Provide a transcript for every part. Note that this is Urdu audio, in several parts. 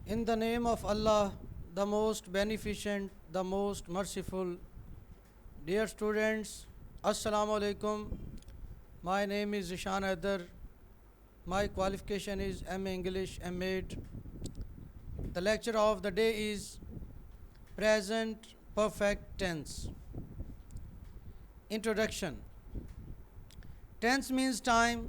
In the name of Allah, the most beneficent, the most merciful. Dear students, Assalamu alaikum. My name is Zishan Haider. My qualification is MA English, M.Ed. The lecture of the day is Present Perfect Tense. Introduction. Tense means time.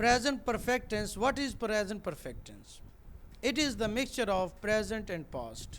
present perfect tense, what is present perfect tense? It is the mixture of present and past.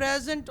present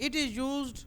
It is used,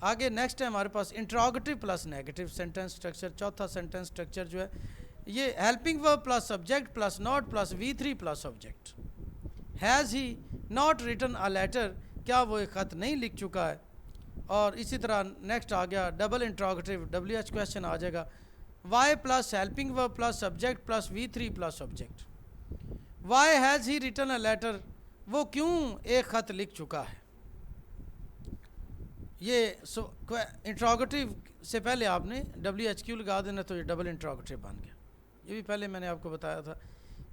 آگے نیکسٹ ہے ہمارے پاس interrogative plus negative sentence structure. چوتھا سینٹینس اسٹرکچر جو ہے یہ helping verb plus subject plus not plus V3 plus object. Has he not written a letter, کیا وہ ایک خط نہیں لکھ چکا ہے. اور اسی طرح نیکسٹ آ گیا ڈبل انٹروگیٹو WH کویشچن آ جائے گا why plus helping verb plus subject plus V3 plus object. Why has he written a letter, وہ کیوں ایک خط لکھ چکا ہے. یہ انٹروگیٹو سے پہلے آپ نے WHQ لگا دینا تو یہ ڈبل انٹروگیٹو بن گیا. یہ بھی پہلے میں نے آپ کو بتایا تھا.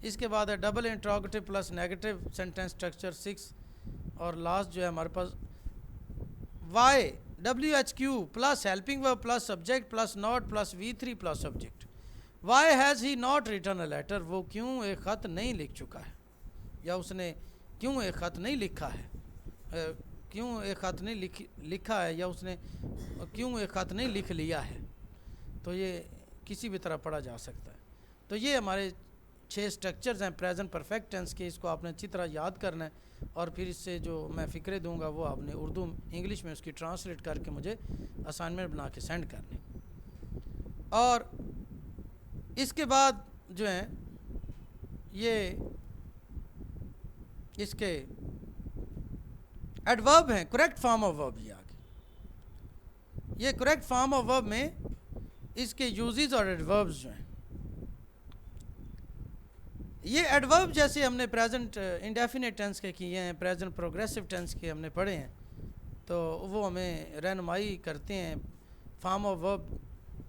اس کے بعد ہے double interrogative plus negative sentence structure 6. اور لاسٹ جو ہے ہمارے پاس why WHQ plus helping verb plus subject plus not plus V3 plus subject. Why has he not written a letter, وہ کیوں ایک خط نہیں لکھ چکا ہے, یا اس نے کیوں ایک خط نہیں لکھا ہے, کیوں ایک خط نہیں لکھا ہے, یا اس نے کیوں ایک خط نہیں لکھ لیا ہے. تو یہ کسی بھی طرح پڑھا جا سکتا ہے. تو یہ ہمارے 6 سٹرکچرز ہیں پریزنٹ پرفیکٹ ٹینس کے. اس کو آپ نے اچھی طرح یاد کرنا ہے, اور پھر اس سے جو میں فکرے دوں گا وہ آپ نے اردو انگلش میں اس کی ٹرانسلیٹ کر کے مجھے اسائنمنٹ بنا کے سینڈ کرنی. اور اس کے بعد جو ہیں یہ اس کے ایڈورب ہیں, کریکٹ فارم آف ورب. یہ کریکٹ فارم آف ورب میں اس کے یوزز اور ایڈوربز جو ہیں, یہ ایڈورب جیسے ہم نے پریزنٹ انڈیفینٹ ٹینس کے کیے ہیں, پریزنٹ پروگریسو ٹینس کے ہم نے پڑھے ہیں, تو وہ ہمیں رہنمائی کرتے ہیں فارم آف ورب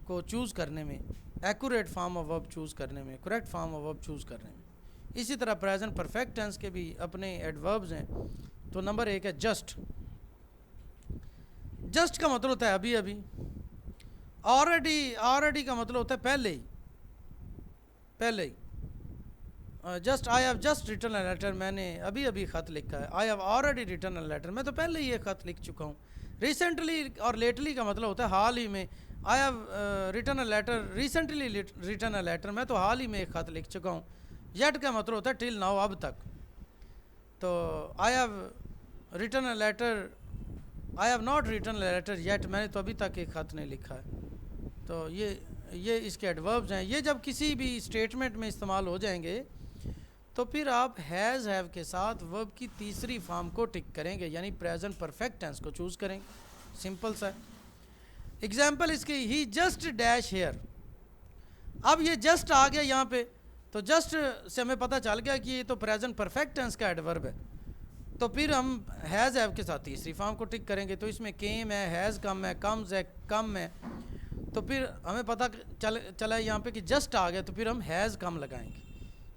کو چوز کرنے میں, accurate form of verb choose کرنے میں, correct form of verb choose کرنے میں. اسی طرح پریزنٹ پرفیکٹ ٹینس کے بھی اپنے ایڈوربز ہیں. تو نمبر 1 ہے جسٹ. جسٹ کا مطلب ہوتا ہے ابھی ابھی. آلریڈی کا مطلب ہوتا ہے پہلے ہی. Just I have just written a letter, میں نے ابھی خط لکھا ہے. I have already written a letter, میں تو پہلے ہی ایک خط لکھ چکا ہوں. ریسنٹلی اور لیٹلی کا مطلب ہوتا ہے حال ہی میں. I have written a letter recently written a letter, میں تو حال ہی میں ایک خط لکھ چکا ہوں. یٹ کا مطلب ہوتا ہے ٹل ناؤ, اب تک. تو I have written a letter, I have not written a letter yet, میں نے تو ابھی تک ایک خط نہیں لکھا ہے. تو یہ اس کے ایڈوربز ہیں. یہ جب کسی بھی اسٹیٹمنٹ میں استعمال ہو جائیں گے تو پھر آپ ہیز ہیو کے ساتھ ورب کی تیسری فارم کو ٹک کریں گے, یعنی پریزنٹ پرفیکٹ ٹینس کو چوز کریں گے. سمپل سا. ایگزامپل اس کی ہی جسٹ ڈیش ہیئر. اب یہ جسٹ آ گیا یہاں پہ, تو جسٹ سے ہمیں پتہ چل گیا کہ یہ تو پریزنٹ پرفیکٹ ٹینس کا ایڈورب ہے. تو پھر ہم ہیز ہیو کے ساتھ تیسری فارم کو ٹک کریں گے. تو اس میں کیم ہے, ہیز کم ہے, کمز ہے, کم ہے. تو پھر ہمیں پتہ چلا یہاں پہ کہ جسٹ آ گیا, تو پھر ہم ہیز کم لگائیں گے.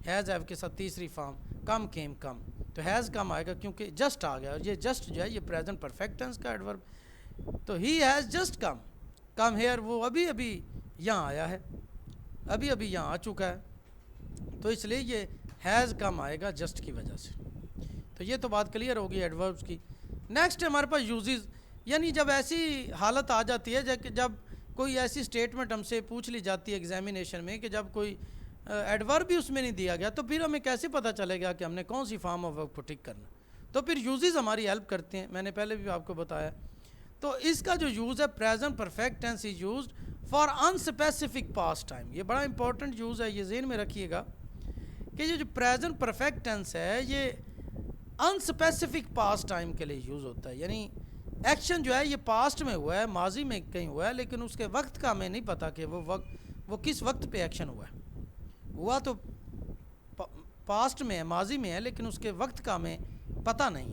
ہیز ہیو کے ساتھ تیسری فارم کم کیم کم, تو ہیز کم آئے گا کیونکہ جسٹ آ گیا. اور یہ جسٹ جو ہے یہ پریزنٹ پرفیکٹ ٹینس کا ایڈورب. تو he has just come here, وہ ابھی یہاں آیا ہے, ابھی یہاں آ چکا ہے. تو اس لیے یہ ہیز کم آئے گا جسٹ کی وجہ سے. تو یہ تو بات کلیئر ہوگی ایڈوربس کی. نیکسٹ ہمارے پاس یوزز, یعنی جب ایسی حالت آ جاتی ہے جب کوئی ایسی سٹیٹمنٹ ہم سے پوچھ لی جاتی ہے ایگزامینیشن میں کہ جب کوئی ایڈورب بھی اس میں نہیں دیا گیا, تو پھر ہمیں کیسے پتہ چلے گا کہ ہم نے کون سی فارم آف ورب کو ٹک کرنا. تو پھر یوزز ہماری ہیلپ کرتے ہیں, میں نے پہلے بھی آپ کو بتایا. تو اس کا جو یوز ہے present perfect tense is used for unspecific past time. یہ بڑا امپورٹنٹ یوز ہے, یہ ذہن میں رکھیے گا کہ یہ جو پریزنٹ پرفیکٹ ٹینس ہے یہ انسپیسیفک پاسٹ ٹائم کے لیے یوز ہوتا ہے. یعنی ایکشن جو ہے یہ پاسٹ میں ہوا ہے, ماضی میں کہیں ہوا ہے, لیکن اس کے وقت کا ہمیں نہیں پتہ کہ وہ کس وقت پہ ایکشن ہوا تو پاسٹ میں ہے, ماضی میں ہے, لیکن اس کے وقت کا ہمیں پتہ نہیں.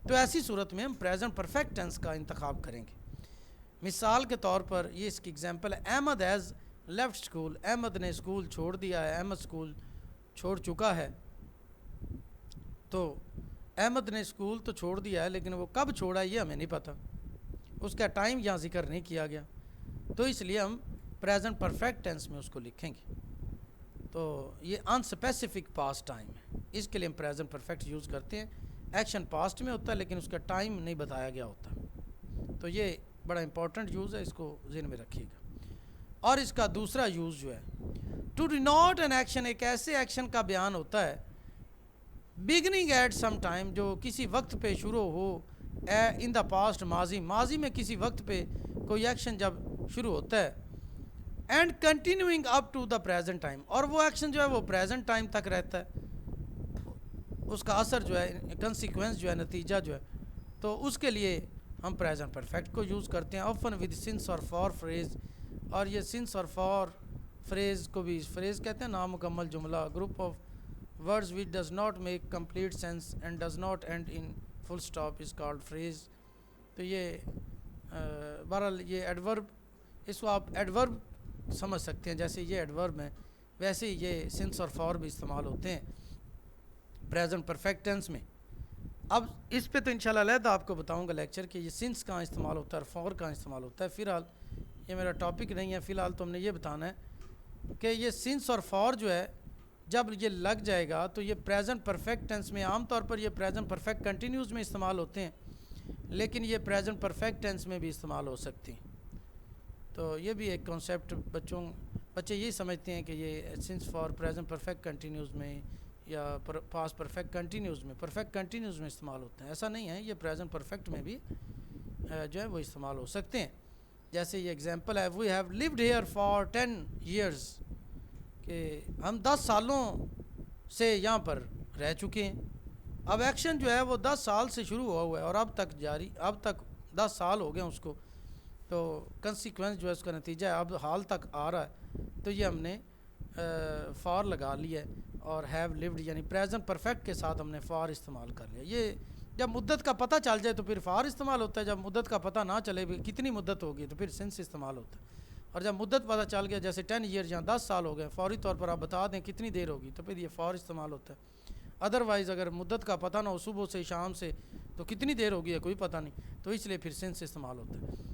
تو ایسی صورت میں ہم پریزنٹ پرفیکٹ ٹینس کا انتخاب کریں گے. مثال کے طور پر یہ اس کی ایگزامپل ہے, Ahmed has left school. Ahmed نے اسکول چھوڑ دیا ہے, احمد اسکول چھوڑ چکا ہے. تو احمد نے اسکول تو چھوڑ دیا ہے, لیکن وہ کب چھوڑا ہے یہ ہمیں نہیں پتہ, اس کا ٹائم یہاں ذکر نہیں کیا گیا. تو اس لیے ہم پریزنٹ پرفیکٹ ٹینس میں اس کو لکھیں گے. تو یہ انسپیسیفک پاسٹ ٹائم ہے, اس کے لیے ہم پریزنٹ پرفیکٹ یوز کرتے ہیں. ایکشن پاسٹ میں ہوتا ہے لیکن اس کا ٹائم نہیں بتایا گیا ہوتا. تو یہ بڑا امپورٹنٹ یوز ہے, اس کو ذہن میں رکھیے گا. اور اس کا دوسرا یوز جو ہے ٹو ڈینوٹ این ایکشن, ایک ایسے ایکشن کا بیان ہوتا ہے بگننگ ایٹ سم ٹائم, جو کسی وقت پہ شروع ہو ان دا پاسٹ ماضی میں کسی وقت پہ کوئی ایکشن جب شروع ہوتا ہے and continuing up to the present time, اور وہ ایکشن جو ہے وہ پریزنٹ ٹائم تک رہتا ہے، اس کا اثر جو ہے کنسیکوینس جو ہے نتیجہ جو ہے، تو اس کے لیے ہم پریزنٹ پرفیکٹ کو یوز کرتے ہیں آفن ود سنس اور فار فریز. اور یہ سنس اور فار فریز کو بھی فریز کہتے ہیں، نامکمل جملہ، group of words which does not make complete sense and does not end in full stop is called phrase. تو یہ بہرحال یہ ایڈورب، اس کو آپ ایڈورب سمجھ سکتے ہیں، جیسے یہ ایڈورب ہیں ویسے ہی یہ سنس اور فار بھی استعمال ہوتے ہیں پریزنٹ پرفیکٹ ٹینس میں. اب اس پہ تو انشاءاللہ علیحدہ آپ کو بتاؤں گا لیکچر کہ یہ سنس کہاں استعمال ہوتا ہے اور فار کہاں استعمال ہوتا ہے. فی الحال یہ میرا ٹاپک نہیں ہے، فی الحال تو ہم نے یہ بتانا ہے کہ یہ سنس اور فار جو ہے جب یہ لگ جائے گا تو یہ پریزنٹ پرفیکٹ ٹینس میں، عام طور پر یہ پریزنٹ پرفیکٹ کنٹینیوز میں استعمال ہوتے ہیں، لیکن یہ پریزنٹ پرفیکٹ ٹینس میں بھی استعمال ہو سکتے ہیں. تو یہ بھی ایک کانسیپٹ بچے یہی سمجھتے ہیں کہ یہ since for present perfect continues میں یا پاس پرفیکٹ کنٹینیوز میں استعمال ہوتے ہیں. ایسا نہیں ہے، یہ پریزنٹ پرفیکٹ میں بھی جو ہے وہ استعمال ہو سکتے ہیں. جیسے یہ اگزامپل ہے، we have lived here for 10 years، کہ ہم 10 سالوں سے یہاں پر رہ چکے ہیں. اب ایکشن جو ہے وہ 10 سال سے شروع ہوا ہے اور اب تک 10 سال ہو گئے اس کو، تو کنسیکوینس جو ہے اس کا نتیجہ ہے اب حال تک آ رہا ہے، تو یہ ہم نے فار لگا لیا ہے اور ہیو لیوڈ یعنی پریزنٹ پرفیکٹ کے ساتھ ہم نے فار استعمال کر لیا. یہ جب مدت کا پتہ چل جائے تو پھر فار استعمال ہوتا ہے، جب مدت کا پتہ نہ چلے کتنی مدت ہوگی تو پھر سنس استعمال ہوتا ہے. اور جب مدت پتہ چل گیا جیسے 10 years یا 10 سال ہو گئے، فوری طور پر آپ بتا دیں کتنی دیر ہوگی تو پھر یہ فار استعمال ہوتا ہے. ادروائز اگر مدت کا پتہ نہ ہو صبح سے شام سے تو کتنی دیر ہوگی ہے کوئی پتہ نہیں، تو اس لیے پھر سنس استعمال ہوتا ہے.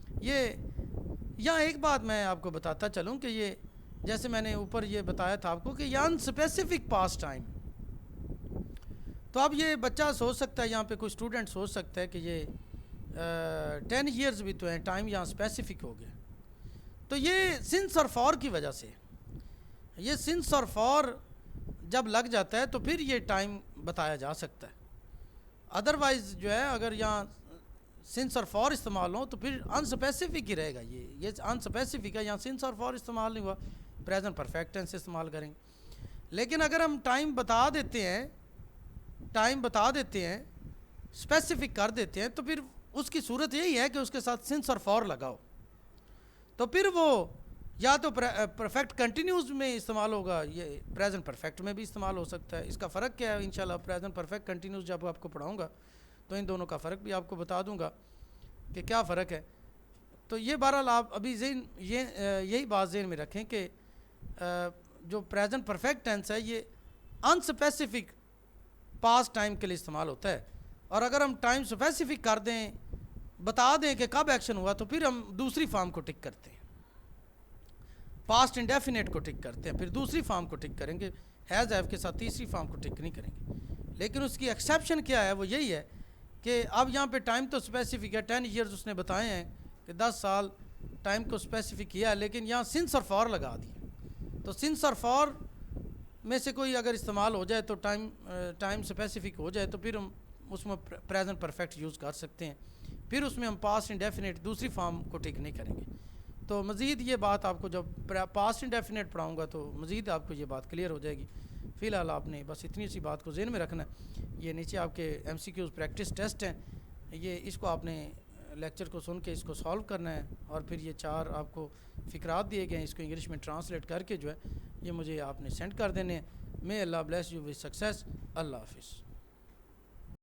یہاں ایک بات میں آپ کو بتاتا چلوں کہ یہ جیسے میں نے اوپر یہ بتایا تھا آپ کو کہ یہ انسپیسیفک پاسٹ ٹائم، تو اب یہ بچہ سوچ سکتا ہے، یہاں پہ کوئی اسٹوڈنٹ سوچ سکتا ہے کہ یہ 10 years بھی تو ہیں، ٹائم یہاں اسپیسیفک ہو گیا. تو یہ سنس اور فار کی وجہ سے، یہ سنس اور فار جب لگ جاتا ہے تو پھر یہ ٹائم بتایا جا سکتا ہے. ادروائز جو ہے اگر یہاں سنس اور فار استعمال ہو تو پھر انسپیسیفک ہی رہے گا. یہ انسپیسیفک ہے، یہاں سنس اور فار استعمال نہیں ہوا، پریزنٹ پرفیکٹ ٹینس استعمال کریں گے. لیکن اگر ہم ٹائم بتا دیتے ہیں اسپیسیفک کر دیتے ہیں تو پھر اس کی صورت یہی ہے کہ اس کے ساتھ سنس اور فار لگاؤ، تو پھر وہ یا تو پرفیکٹ کنٹینیوز میں استعمال ہوگا، یہ پریزنٹ پرفیکٹ میں بھی استعمال ہو سکتا ہے. اس کا فرق کیا ہے انشاءاللہ پریزنٹ پرفیکٹ کنٹینیوز جب آپ کو پڑھاؤں گا تو ان دونوں کا فرق بھی آپ کو بتا دوں گا کہ کیا فرق ہے. تو یہ بہرحال آپ ابھی یہی بات ذہن میں رکھیں کہ جو پریزنٹ پرفیکٹ ٹینس ہے یہ انسپیسیفک پاسٹ ٹائم کے لیے استعمال ہوتا ہے، اور اگر ہم ٹائم اسپیسیفک کر دیں، بتا دیں کہ کب ایکشن ہوا تو پھر ہم دوسری فارم کو ٹک کرتے ہیں، پاسٹ انڈیفینیٹ کو ٹک کرتے ہیں، پھر دوسری فارم کو ٹک کریں گے، ہیز ہیو کے ساتھ تیسری فارم کو ٹک نہیں کریں گے. لیکن اس کی ایکسیپشن کیا ہے، وہ یہی ہے کہ اب یہاں پہ ٹائم تو اسپیسیفک ہے، 10 years اس نے بتائے ہیں کہ 10 سال ٹائم کو اسپیسیفک کیا ہے، لیکن یہاں سنس اور فار لگا دی. تو سنس اور فار میں سے کوئی اگر استعمال ہو جائے تو ٹائم اسپیسیفک ہو جائے تو پھر ہم اس میں پریزنٹ پرفیکٹ یوز کر سکتے ہیں، پھر اس میں ہم پاسٹ انڈیفینیٹ دوسری فارم کو ٹک نہیں کریں گے. تو مزید یہ بات آپ کو جب پاسٹ انڈیفینیٹ پڑھاؤں گا تو مزید آپ کو یہ بات کلیئر ہو جائے گی. فی الحال آپ نے بس اتنی سی بات کو ذہن میں رکھنا ہے. یہ نیچے آپ کے MCQs پریکٹس ٹیسٹ ہیں، اس کو آپ نے لیکچر کو سن کے اس کو سالو کرنا ہے، اور پھر یہ 4 آپ کو فقرات دیے گئے ہیں، اس کو انگلش میں ٹرانسلیٹ کر کے جو ہے یہ مجھے آپ نے سینڈ کر دینے ہیں. مے اللہ بلیس یو ود سکسیس. اللہ حافظ.